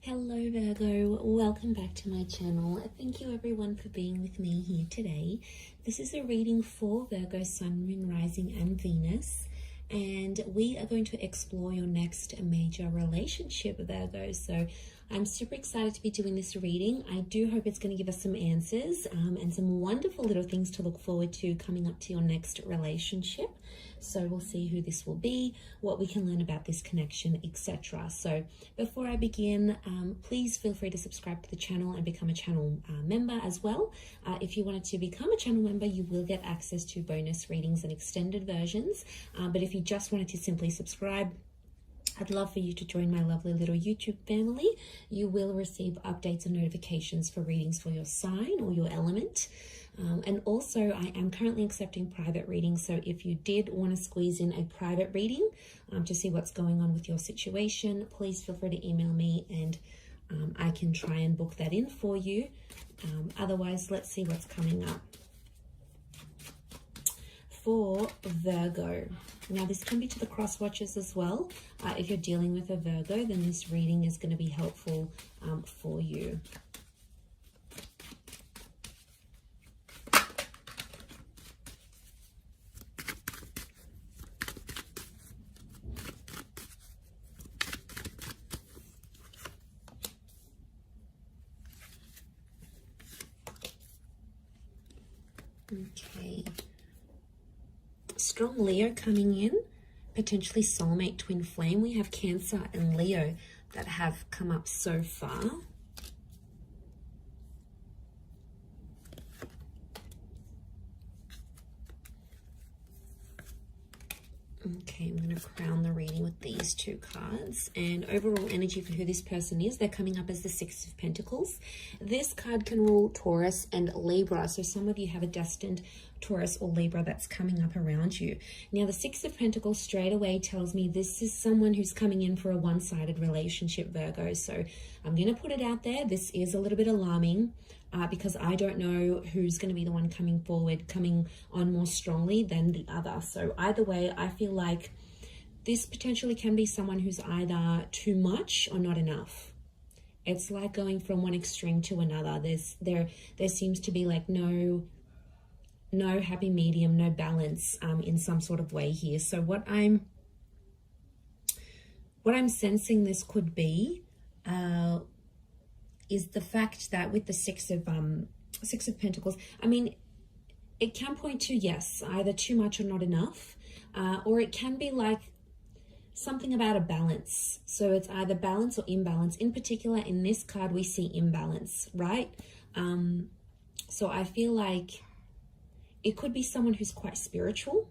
Hello Virgo, welcome back to my channel. Thank you everyone for being with me here today. This is a reading for Virgo, Sun, Moon, Rising and Venus, and we are going to explore your next major relationship, Virgo. So I'm super excited to be doing this reading. I do hope it's going to give us some answers and some wonderful little things to look forward to coming up to your next relationship. So we'll see who this will be, what we can learn about this connection, etc. So before I begin, please feel free to subscribe to the channel and become a channel member as well. If you wanted to become a channel member, you will get access to bonus readings and extended versions. But if you just wanted to simply subscribe, I'd love for you to join my lovely little YouTube family. You will receive updates and notifications for readings for your sign or your element. And also, I am currently accepting private readings. So if you did want to squeeze in a private reading to see what's going on with your situation, please feel free to email me and I can try and book that in for you. Otherwise, let's see what's coming up for Virgo. Now, this can be to the cross watchers as well. If you're dealing with a Virgo, then this reading is going to be helpful for you. Okay. Strong Leo coming in, potentially soulmate twin flame. We have Cancer and Leo that have come up so far. Okay, I'm going to crown the reading with these two cards. And overall energy for who this person is, they're coming up as the Six of Pentacles. This card can rule Taurus and Libra. So some of you have a destined Taurus or Libra that's coming up around you. Now, the Six of Pentacles straight away tells me this is someone who's coming in for a one-sided relationship, Virgo. So I'm going to put it out there. This is a little bit alarming. Because I don't know who's going to be the one coming forward, coming on more strongly than the other. So either way, I feel like this potentially can be someone who's either too much or not enough. It's like going from one extreme to another. There seems to be like no happy medium, no balance in some sort of way here. So what I'm sensing this could be is the fact that with the Six of Pentacles, I mean, it can point to, yes, either too much or not enough, or it can be like something about a balance. So it's either balance or imbalance. In particular, in this card, we see imbalance, right? So I feel like it could be someone who's quite spiritual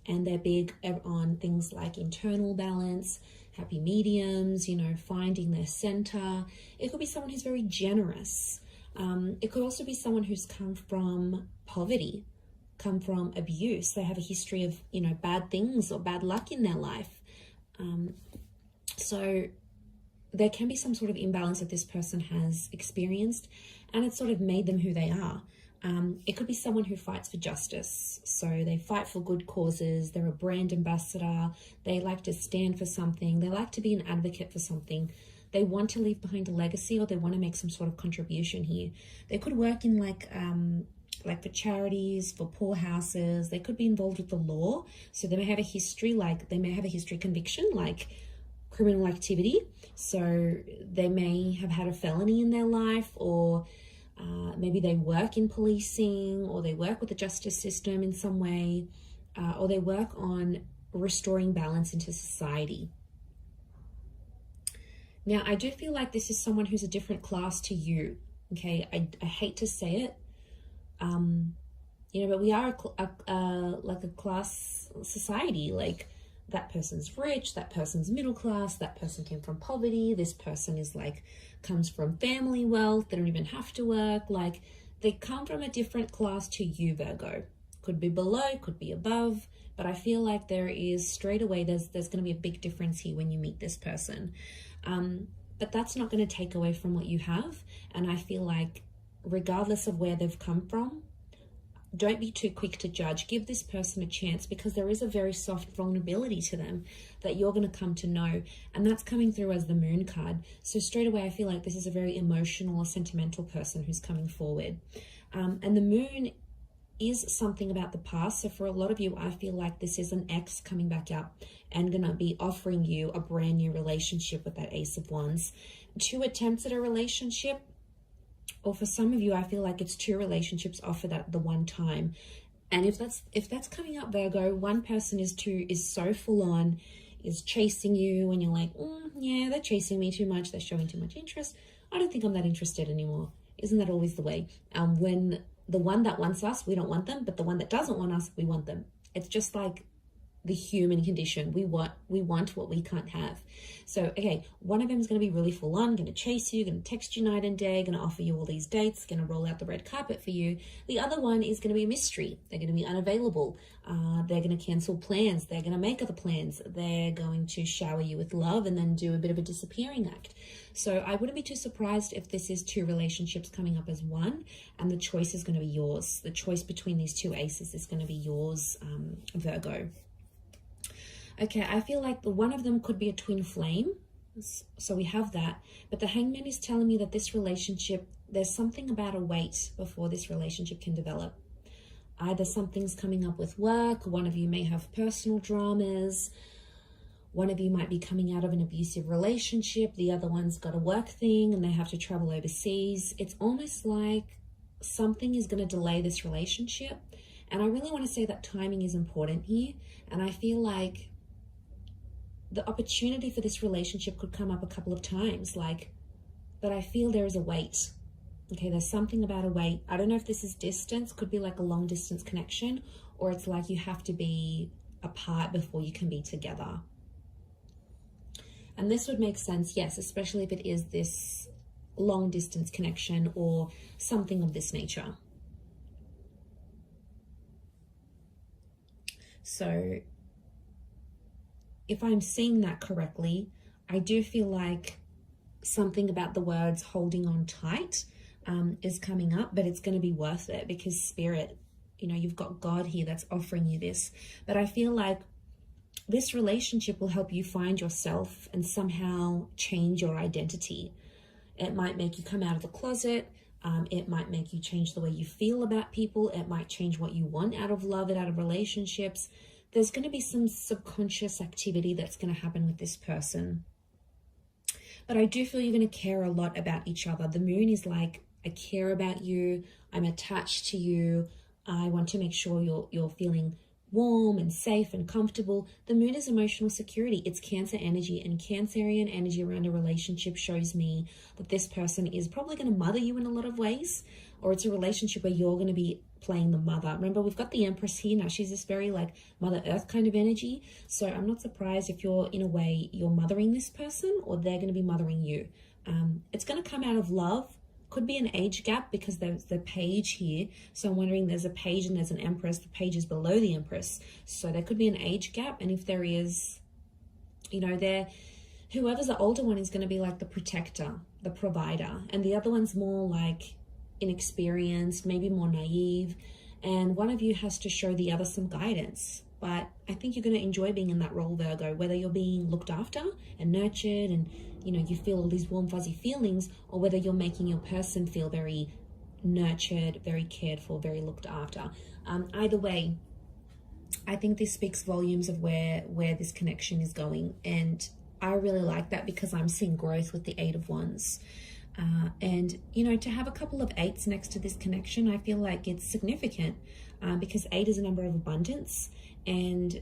and they're big on things like internal balance, happy mediums, you know, finding their center. It could be someone who's very generous. It could also be someone who's come from poverty, come from abuse. They have a history of, you know, bad things or bad luck in their life. So there can be some sort of imbalance that this person has experienced, and it's sort of made them who they are. It could be someone who fights for justice. So they fight for good causes. They're a brand ambassador. They like to stand for something. They like to be an advocate for something. They want to leave behind a legacy, or they want to make some sort of contribution here. They could work in like for charities, for poor houses. They could be involved with the law. So they may have a history, conviction, like criminal activity. So they may have had a felony in their life, or maybe they work in policing, or they work with the justice system in some way, or they work on restoring balance into society. Now, I do feel like this is someone who's a different class to you, okay? I hate to say it, you know, but we are like a class society. Like, that person's rich, that person's middle class, that person came from poverty, this person is like, comes from family wealth, they don't even have to work. Like, they come from a different class to you, Virgo. Could be below, could be above, but I feel like there is straight away, there's going to be a big difference here when you meet this person. But that's not going to take away from what you have. And I feel like regardless of where they've come from, don't be too quick to judge. Give this person a chance, because there is a very soft vulnerability to them that you're going to come to know. And that's coming through as the Moon card. So straight away, I feel like this is a very emotional or sentimental person who's coming forward. And the Moon is something about the past. So for a lot of you, I feel like this is an ex coming back up and going to be offering you a brand new relationship with that Ace of Wands. 2 attempts at a relationship, or for some of you, I feel like it's 2 relationships offered at the one time. And if that's coming up, Virgo, one person is so full on, is chasing you, and you're like, yeah, they're chasing me too much, they're showing too much interest. I don't think I'm that interested anymore. Isn't that always the way? When the one that wants us, we don't want them, but the one that doesn't want us, we want them. It's just like the human condition. We want what we can't have. So, okay, one of them is going to be really full on, going to chase you, going to text you night and day, going to offer you all these dates, going to roll out the red carpet for you. The other one is going to be a mystery. They're going to be unavailable. They're going to cancel plans. They're going to make other plans. They're going to shower you with love and then do a bit of a disappearing act. So I wouldn't be too surprised if this is 2 relationships coming up as one, and the choice is going to be yours. The choice between these 2 aces is going to be yours, Virgo. Okay, I feel like the one of them could be a twin flame. So we have that. But the Hangman is telling me that this relationship, there's something about a wait before this relationship can develop. Either something's coming up with work, one of you may have personal dramas, one of you might be coming out of an abusive relationship, the other one's got a work thing and they have to travel overseas. It's almost like something is going to delay this relationship. And I really want to say that timing is important here. And I feel like the opportunity for this relationship could come up a couple of times, but I feel there is a wait. Okay, there's something about a wait. I don't know if this is distance, could be like a long distance connection, or it's like you have to be apart before you can be together. And this would make sense, yes, especially if it is this long distance connection or something of this nature. So if I'm seeing that correctly, I do feel like something about the words holding on tight is coming up, but it's going to be worth it, because Spirit, you've got God here that's offering you this. But I feel like this relationship will help you find yourself and somehow change your identity. It might make you come out of the closet. It might make you change the way you feel about people. It might change what you want out of love and out of relationships. There's going to be some subconscious activity that's going to happen with this person. But I do feel you're going to care a lot about each other. The Moon is like, I care about you. I'm attached to you. I want to make sure you're feeling warm and safe and comfortable. The Moon is emotional security. It's Cancer energy, and Cancerian energy around a relationship shows me that this person is probably going to mother you in a lot of ways, or it's a relationship where you're going to be playing the mother. Remember, we've got the Empress here now. She's this very like Mother Earth kind of energy. So I'm not surprised if you're, in a way, you're mothering this person, or they're going to be mothering you. It's going to come out of love. Could be an age gap, because there's the Page here. So I'm wondering, there's a Page and there's an Empress. The Page is below the Empress. So there could be an age gap. And if there is, whoever's the older one is going to be like the protector, the provider. And the other one's more like inexperienced, maybe more naive. And one of you has to show the other some guidance. But I think you're going to enjoy being in that role, Virgo, whether you're being looked after and nurtured and, you feel all these warm, fuzzy feelings, or whether you're making your person feel very nurtured, very cared for, very looked after. Either way, I think this speaks volumes of where this connection is going. And I really like that, because I'm seeing growth with the 8 of Wands. And, to have a couple of 8s next to this connection, I feel like it's significant, because 8 is a number of abundance. And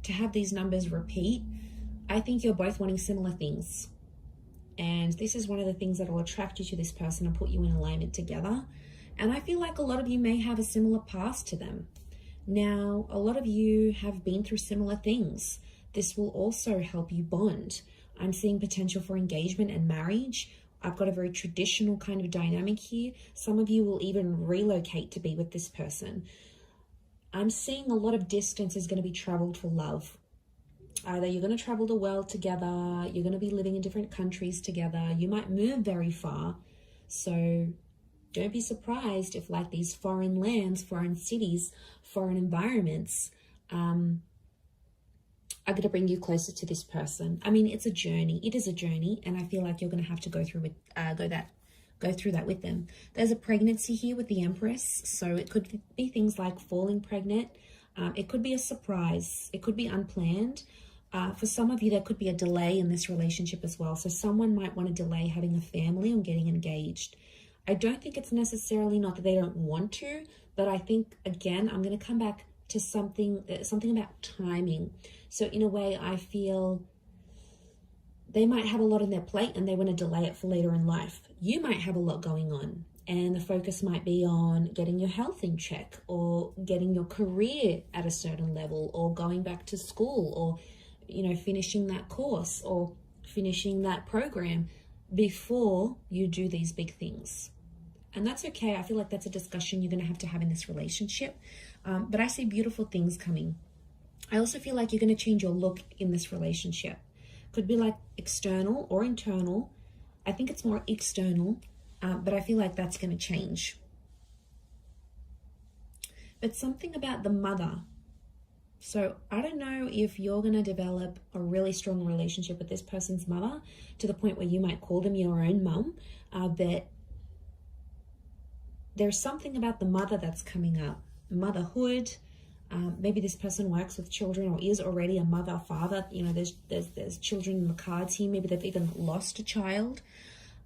to have these numbers repeat, I think you're both wanting similar things. And this is one of the things that will attract you to this person and put you in alignment together. And I feel like a lot of you may have a similar past to them. Now, a lot of you have been through similar things. This will also help you bond. I'm seeing potential for engagement and marriage. I've got a very traditional kind of dynamic here. Some of you will even relocate to be with this person. I'm seeing a lot of distance is going to be traveled for love. Either you're going to travel the world together, you're going to be living in different countries together, you might move very far. So don't be surprised if like these foreign lands, foreign cities, foreign environments are going to bring you closer to this person. I mean, it's a journey. It is a journey, and I feel like you're going to have to go through that with them. There's a pregnancy here with the Empress, so it could be things like falling pregnant. It could be a surprise. It could be unplanned. For some of you, there could be a delay in this relationship as well. So someone might want to delay having a family or getting engaged. I don't think it's necessarily not that they don't want to, but I think, again, I'm going to come back to something about timing. So in a way, I feel they might have a lot on their plate and they want to delay it for later in life. You might have a lot going on, and the focus might be on getting your health in check, or getting your career at a certain level, or going back to school, or, you know, finishing that course or finishing that program before you do these big things. And that's okay. I feel like that's a discussion you're going to have in this relationship. But I see beautiful things coming. I also feel like you're going to change your look in this relationship. Could be like external or internal. I think it's more external, but I feel like that's going to change. But something about the mother. So I don't know if you're going to develop a really strong relationship with this person's mother to the point where you might call them your own mum, but there's something about the mother that's coming up. Motherhood. Maybe this person works with children or is already a mother, father. You know, there's children in the cards here. Maybe they've even lost a child.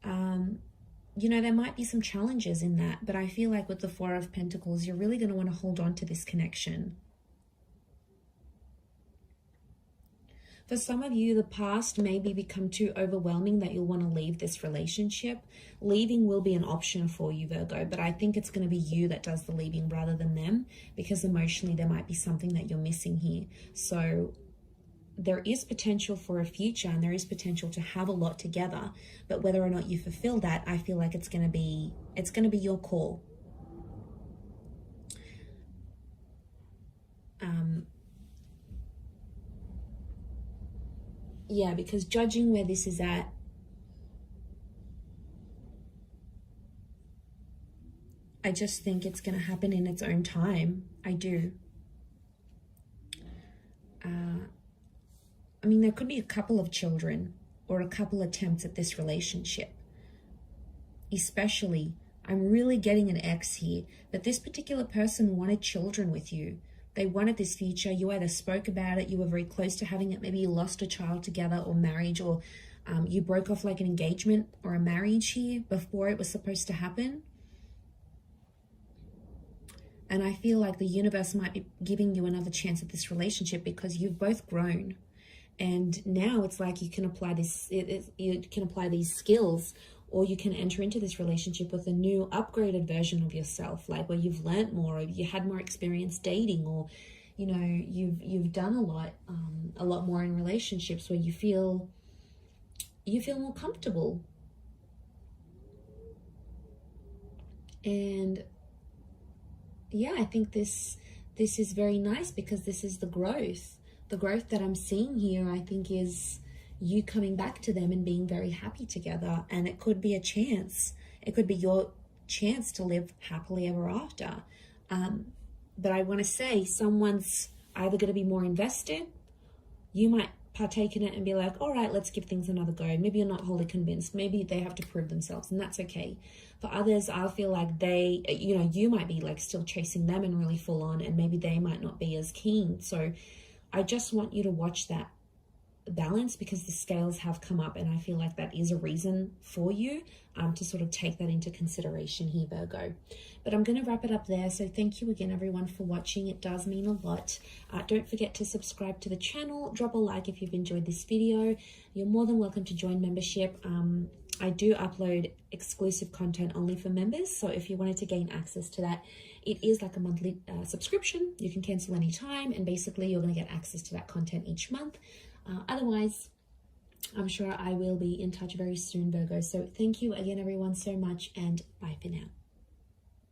You know, there might be some challenges in that, but I feel like with the Four of Pentacles, you're really going to want to hold on to this connection. For some of you, the past may become too overwhelming that you'll want to leave this relationship. Leaving will be an option for you, Virgo, but I think it's going to be you that does the leaving rather than them, because emotionally there might be something that you're missing here. So there is potential for a future, and there is potential to have a lot together, but whether or not you fulfill that, I feel like it's going to be your call. Yeah, because judging where this is at, I just think it's going to happen in its own time. I do. I mean, there could be a couple of children or a couple attempts at this relationship. Especially, I'm really getting an X here, that this particular person wanted children with you. They wanted this future. You either spoke about it, you were very close to having it, maybe you lost a child together, or marriage, or you broke off like an engagement or a marriage here before it was supposed to happen. And I feel like the universe might be giving you another chance at this relationship because you've both grown. And now it's like you can apply this, you can apply these skills, or you can enter into this relationship with a new upgraded version of yourself, like where you've learnt more, or you had more experience dating, or, you know, you've done a lot more in relationships where you feel more comfortable. And yeah, I think this is very nice, because this is the growth. The growth that I'm seeing here, I think, is you coming back to them and being very happy together. And it could be a chance. It could be your chance to live happily ever after. But I want to say someone's either going to be more invested. You might partake in it and be like, all right, let's give things another go. Maybe you're not wholly convinced. Maybe they have to prove themselves, and that's okay. For others, I feel like they, you know, you might be like still chasing them and really full on, and maybe they might not be as keen. So I just want you to watch that balance, because the scales have come up, and I feel like that is a reason for you to sort of take that into consideration here, Virgo. But I'm going to wrap it up there. So thank you again, everyone, for watching. It does mean a lot. Don't forget to subscribe to the channel. Drop a like if you've enjoyed this video. You're more than welcome to join membership. I do upload exclusive content only for members, so if you wanted to gain access to that, it is like a monthly subscription. You can cancel anytime, and basically you're going to get access to that content each month. Otherwise, I'm sure I will be in touch very soon, Virgo. So thank you again, everyone, so much, and bye for now.